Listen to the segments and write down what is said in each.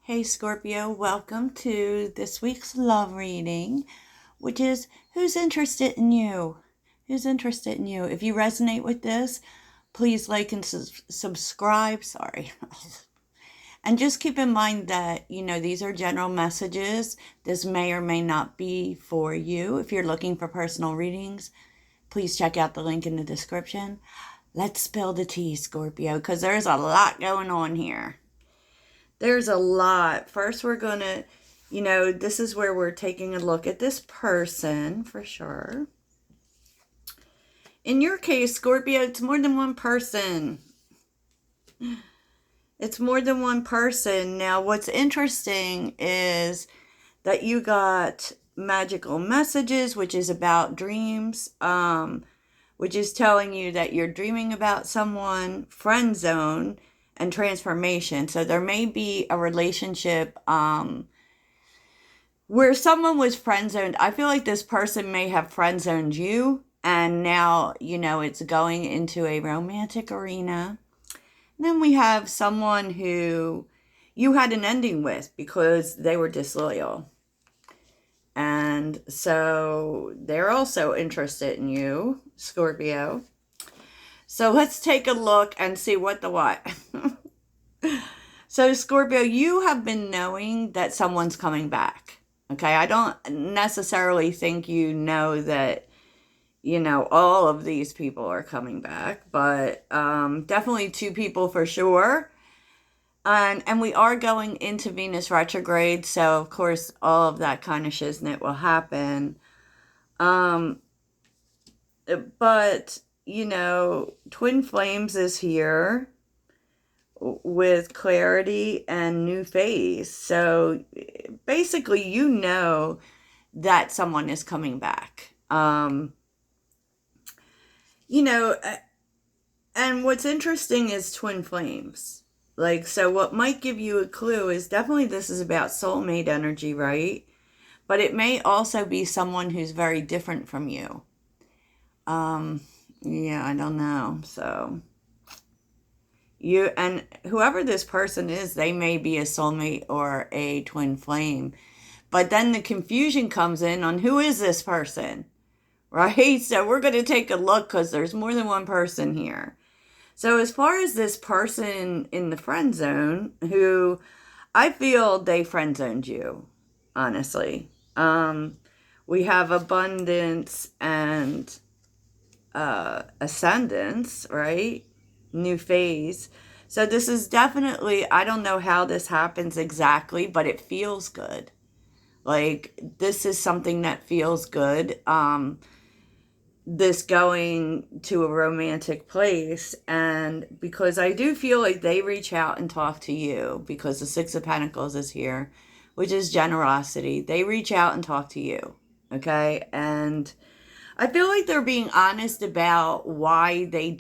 Hey Scorpio, welcome to this week's love reading, which is who's interested in you? Who's interested in you? If you resonate with this, please like and subscribe. Sorry. And just keep in mind that, these are general messages. This may or may not be for you. If you're looking for personal readings, please check out the link in the description. Let's spill the tea, Scorpio, because there's a lot going on here. There's a lot. First, we're going to, this is where we're taking a look at this person for sure. In your case, Scorpio, it's more than one person. It's more than one person. Now, what's interesting is that you got magical messages, which is about dreams, which is telling you that you're dreaming about someone, friend zone, and transformation. So there may be a relationship where someone was friend zoned. I feel like this person may have friend zoned you, and now, it's going into a romantic arena. And then we have someone who you had an ending with because they were disloyal. And so they're also interested in you, Scorpio. So let's take a look and see what the what. So Scorpio, you have been knowing that someone's coming back. Okay, I don't necessarily think you know that, all of these people are coming back, but definitely two people for sure. And we are going into Venus retrograde, so of course all of that kind of shiznit will happen. But, Twin Flames is here with clarity and new phase. So basically, that someone is coming back. And what's interesting is twin flames. So what might give you a clue is definitely this is about soulmate energy, right? But it may also be someone who's very different from you. Yeah, I don't know. So and whoever this person is, they may be a soulmate or a twin flame. But then the confusion comes in on who is this person, right? So we're going to take a look because there's more than one person here. So as far as this person in the friend zone, who I feel they friend zoned you, honestly. We have abundance and ascendance, right? New phase. So this is definitely, I don't know how this happens exactly, but it feels good. This is something that feels good. This going to a romantic place, and because I do feel like they reach out and talk to you, because the Six of Pentacles is here, which is generosity. They reach out and talk to you, okay? And I feel like they're being honest about why they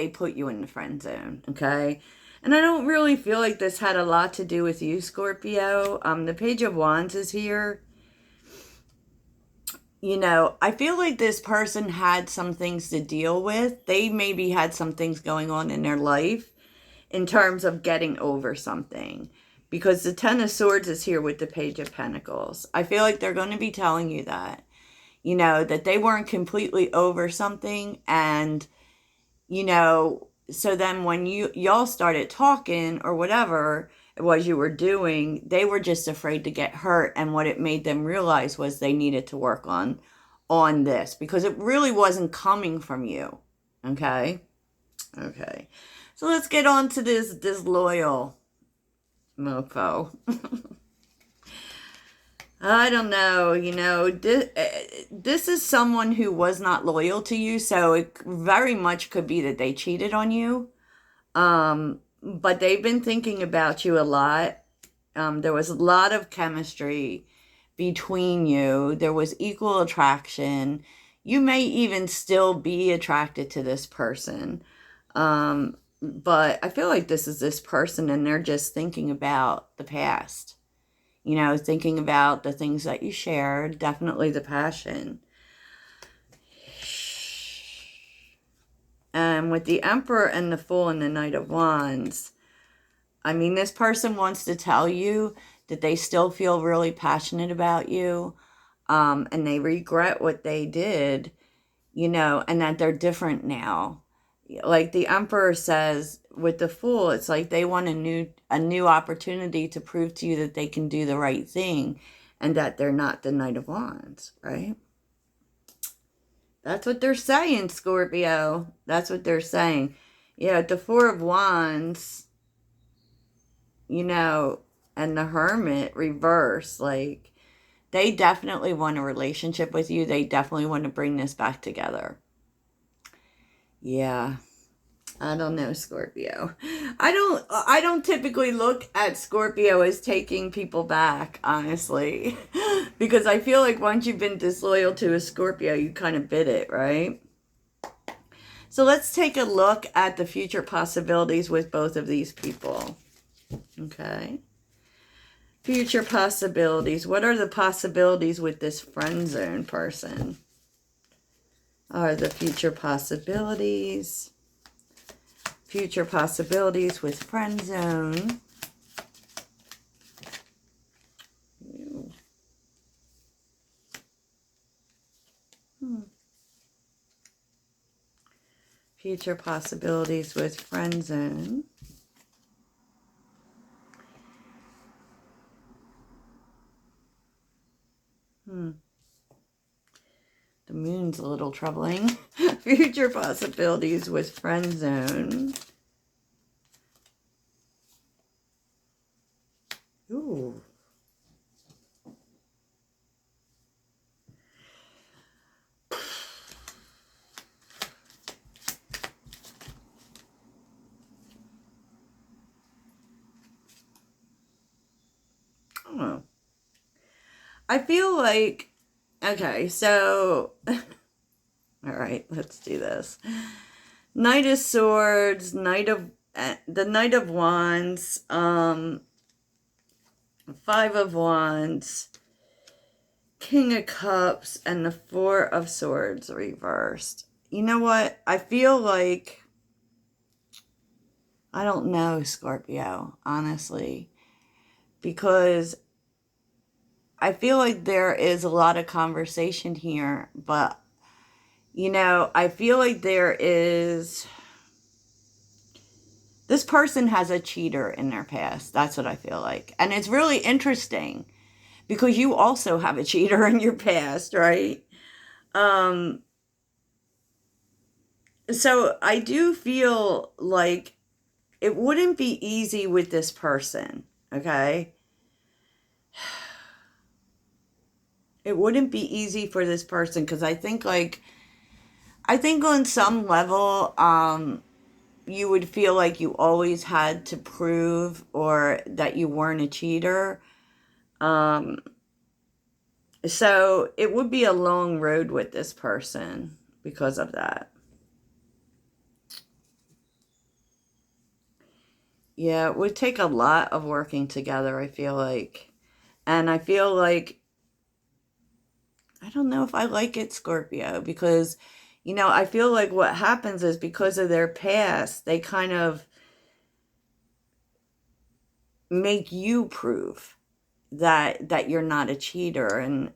put you in the friend zone, okay? And I don't really feel like this had a lot to do with you, Scorpio. The Page of Wands is here. I feel like this person had some things to deal with. They maybe had some things going on in their life in terms of getting over something. Because the Ten of Swords is here with the Page of Pentacles. I feel like they're going to be telling you that. That they weren't completely over something. And, so then when y'all started talking or whatever it was you were doing, they were just afraid to get hurt. And what it made them realize was they needed to work on this, because it really wasn't coming from you. Okay. So let's get on to this disloyal mofo. I don't know, this is someone who was not loyal to you, so it very much could be that they cheated on you. But they've been thinking about you a lot. There was a lot of chemistry between you. There was equal attraction. You may even still be attracted to this person. But I feel like this is this person and they're just thinking about the past. Thinking about the things that you shared, definitely the passion. And with the Emperor and the Fool and the Knight of Wands, I mean, this person wants to tell you that they still feel really passionate about you, and they regret what they did, and that they're different now. Like the Emperor says with the Fool, it's like they want a new opportunity to prove to you that they can do the right thing and that they're not the Knight of Wands, right? That's what they're saying, Scorpio. That's what they're saying. Yeah, the Four of Wands, and the Hermit reverse, like they definitely want a relationship with you. They definitely want to bring this back together. Yeah. I don't know, Scorpio. I don't typically look at Scorpio as taking people back, honestly. Because I feel like once you've been disloyal to a Scorpio, you kind of bid it, right? So let's take a look at the future possibilities with both of these people. Okay. Future possibilities. What are the possibilities with this friend zone person? Are the future possibilities? Future possibilities with friend zone. Future possibilities with friend zone. The moon's a little troubling. Future possibilities with friend zone. Ooh. Oh. I feel like, okay, so, all right, let's do this. Knight of Swords, the Knight of Wands, Five of Wands, King of Cups, and the Four of Swords reversed. You know what? I feel like, I don't know, Scorpio, honestly, because I feel like there is a lot of conversation here, but, I feel like this person has a cheater in their past. That's what I feel like. And it's really interesting because you also have a cheater in your past, right? So I do feel like it wouldn't be easy with this person, okay? It wouldn't be easy for this person because I think on some level, you would feel like you always had to prove or that you weren't a cheater. So it would be a long road with this person because of that. Yeah, it would take a lot of working together, I feel like. And I feel like, I don't know if I like it, Scorpio, because, I feel like what happens is because of their past, they kind of make you prove that you're not a cheater, and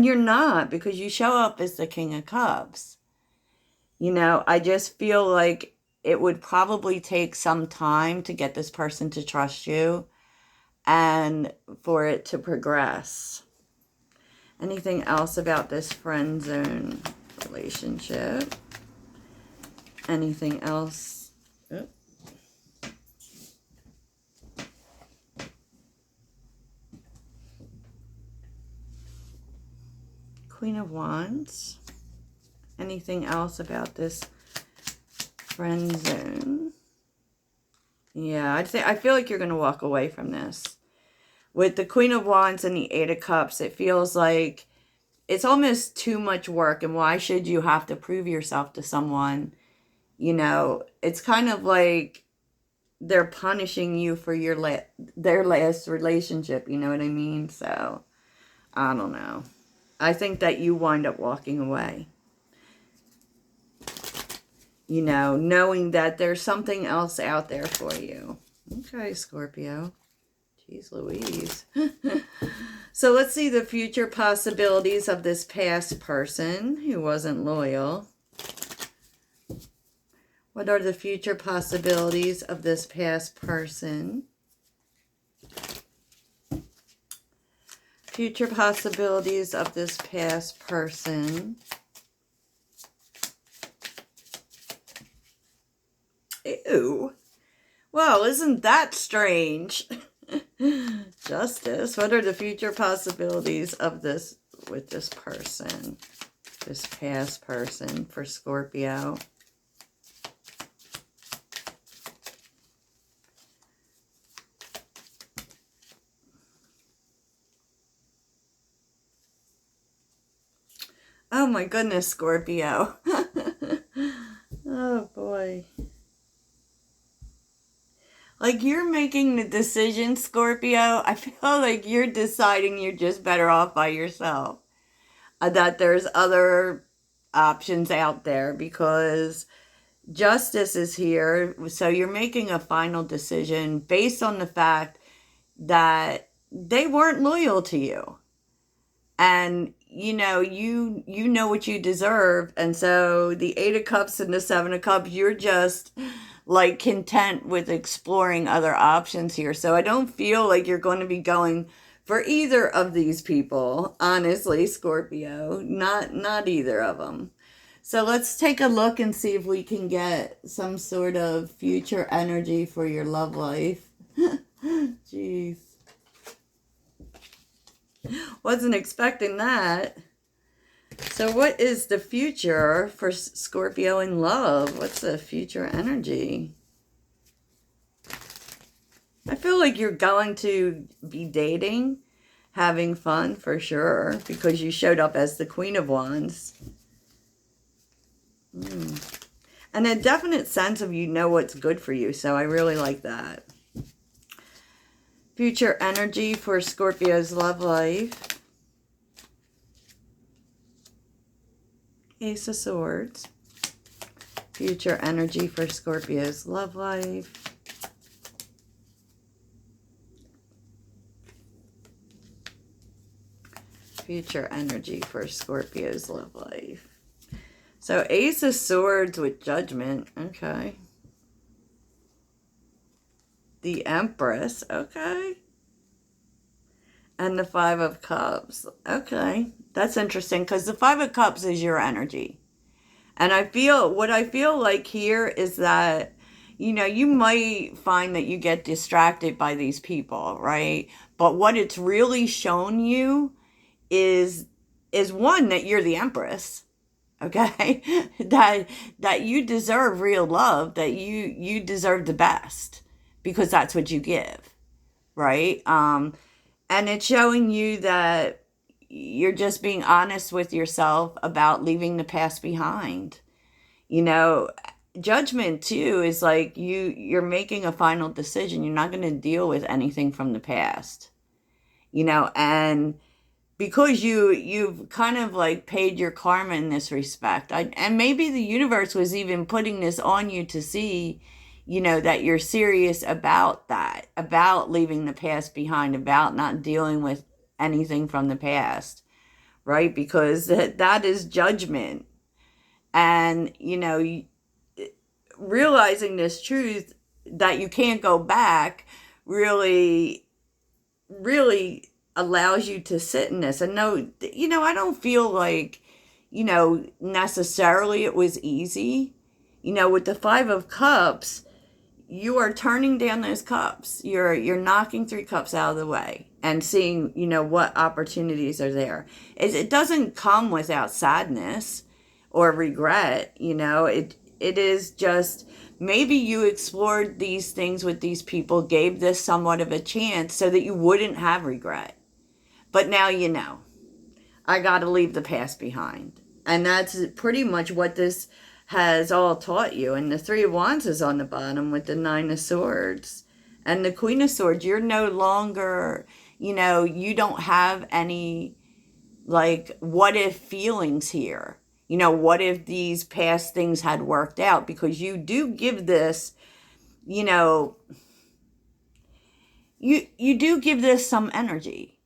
you're not, because you show up as the King of Cups. I just feel like it would probably take some time to get this person to trust you and for it to progress. Anything else about this friend zone relationship? Anything else? Oh. Queen of Wands. Anything else about this friend zone? Yeah, I feel like you're going to walk away from this. With the Queen of Wands and the Eight of Cups, it feels like it's almost too much work. And why should you have to prove yourself to someone? It's kind of like they're punishing you for their last relationship. You know what I mean? So, I don't know. I think that you wind up walking away. You know, knowing that there's something else out there for you. Okay, Scorpio. Jeez Louise. So let's see the future possibilities of this past person who wasn't loyal. What are the future possibilities of this past person? Future possibilities of this past person. Ew. Well, isn't that strange? Justice. What are the future possibilities of this with this person? This past person for Scorpio. Oh my goodness, Scorpio. Oh boy. Like, you're making the decision, Scorpio. I feel like you're deciding you're just better off by yourself. That there's other options out there because justice is here. So you're making a final decision based on the fact that they weren't loyal to you. And you know what you deserve. And so the 8 of Cups and the 7 of Cups, you're just like content with exploring other options here. So I don't feel like you're going to be going for either of these people, honestly, Scorpio. Not either of them. So let's take a look and see if we can get some sort of future energy for your love life. Jeez. Wasn't expecting that. So what is the future for Scorpio in love? What's the future energy? I feel like you're going to be dating, having fun for sure, because you showed up as the Queen of Wands. And a definite sense of you know what's good for you, so I really like that. Future energy for Scorpio's love life. Ace of Swords. Future energy for Scorpio's love life. Future energy for Scorpio's love life. So Ace of Swords with Judgment. Okay. The Empress. Okay. And the 5 of Cups. Okay. That's interesting because the 5 of Cups is your energy. And what I feel like here is that, you might find that you get distracted by these people, right? But what it's really shown you is one, that you're the Empress. Okay? that you deserve real love, that you deserve the best because that's what you give, right? And it's showing you that you're just being honest with yourself about leaving the past behind. Judgment too is like you're making a final decision. You're not going to deal with anything from the past. And because you've kind of like paid your karma in this respect. And maybe the universe was even putting this on you to see, that you're serious about that, about leaving the past behind, about not dealing with anything from the past, right? Because that is judgment. And, realizing this truth that you can't go back really, really allows you to sit in this and know, I don't feel like, necessarily it was easy. With the 5 of Cups, you are turning down those cups. You're knocking 3 cups out of the way and seeing, what opportunities are there. It doesn't come without sadness or regret, it is just maybe you explored these things with these people, gave this somewhat of a chance so that you wouldn't have regret. But now I got to leave the past behind. And that's pretty much what this has all taught you. And the 3 of Wands is on the bottom with the 9 of Swords. And the Queen of Swords, you're no longer, you don't have any, like, what if feelings here. You know, what if these past things had worked out? Because you do give this, you know, you do give this some energy.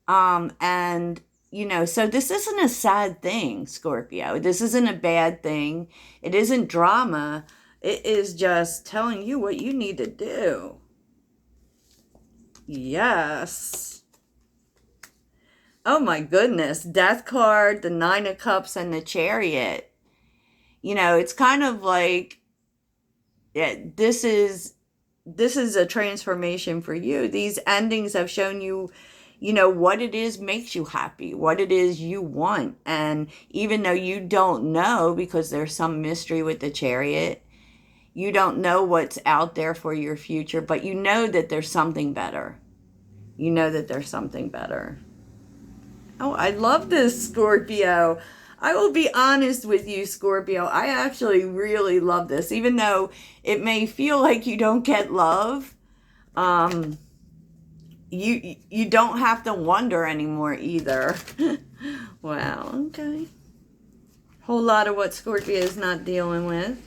And you know, so this isn't a sad thing, Scorpio. This isn't a bad thing. It isn't drama. It is just telling you what you need to do. Yes. Oh my goodness. Death card, the Nine of Cups, and the Chariot. You know, it's kind of like, yeah, this is a transformation for you. These endings have shown you, you know, what it is makes you happy, what it is you want. And even though you don't know, because there's some mystery with the Chariot, you don't know what's out there for your future, but you know that there's something better. You know that there's something better. Oh, I love this, Scorpio. I will be honest with you, Scorpio. I actually really love this, even though it may feel like you don't get love. You don't have to wonder anymore either. Wow, okay. Whole lot of what Scorpio is not dealing with.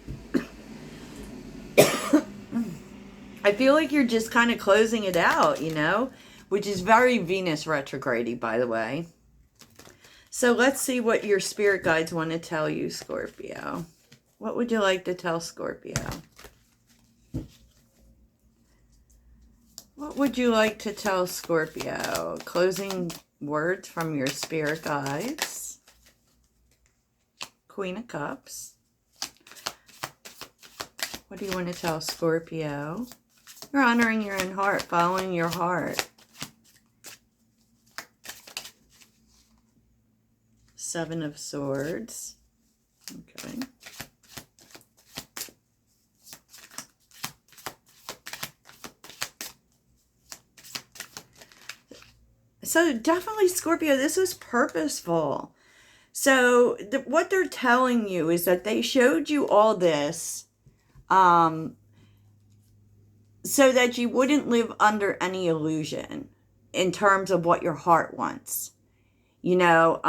I feel like you're just kind of closing it out, you know, which is very Venus retrograde-y, by the way. So let's see what your spirit guides want to tell you, Scorpio. What would you like to tell Scorpio? What would you like to tell Scorpio? Closing words from your spirit guides. Queen of Cups. What do you want to tell Scorpio? You're honoring your own heart, following your heart. Seven of Swords. Okay. So definitely, Scorpio, this is purposeful. So what they're telling you is that they showed you all this so that you wouldn't live under any illusion in terms of what your heart wants. You know,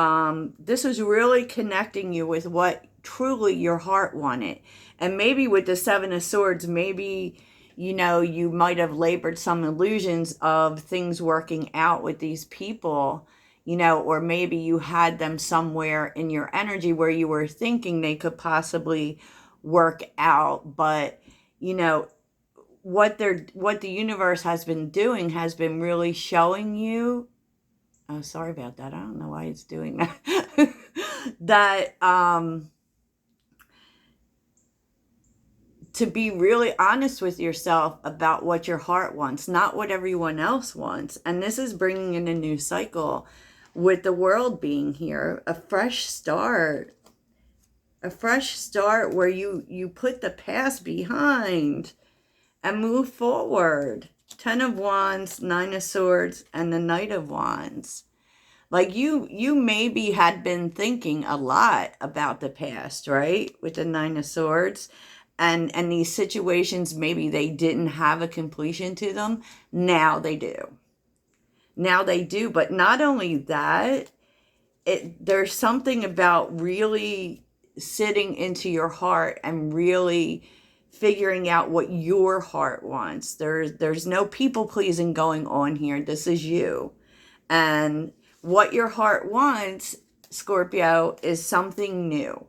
this was really connecting you with what truly your heart wanted. And maybe with the Seven of Swords, maybe, you know, you might have labored some illusions of things working out with these people, you know, or maybe you had them somewhere in your energy where you were thinking they could possibly work out. But, you know, what the universe has been doing has been really showing you. Oh, sorry about that. I don't know why it's doing that. That to be really honest with yourself about what your heart wants, not what everyone else wants. And this is bringing in a new cycle with the world being here, a fresh start. A fresh start where you put the past behind and move forward. 10 of Wands, 9 of Swords, and the Knight of Wands. Like you maybe had been thinking a lot about the past, right? With the 9 of Swords. And these situations, maybe they didn't have a completion to them. Now they do. Now they do. But not only that, there's something about really sitting into your heart and really figuring out what your heart wants. There's no people pleasing going on here. This is you. And what your heart wants, Scorpio, is something new.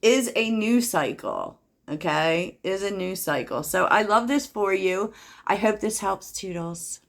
Is a new cycle. Okay? Is a new cycle. So I love this for you. I hope this helps, Toodles.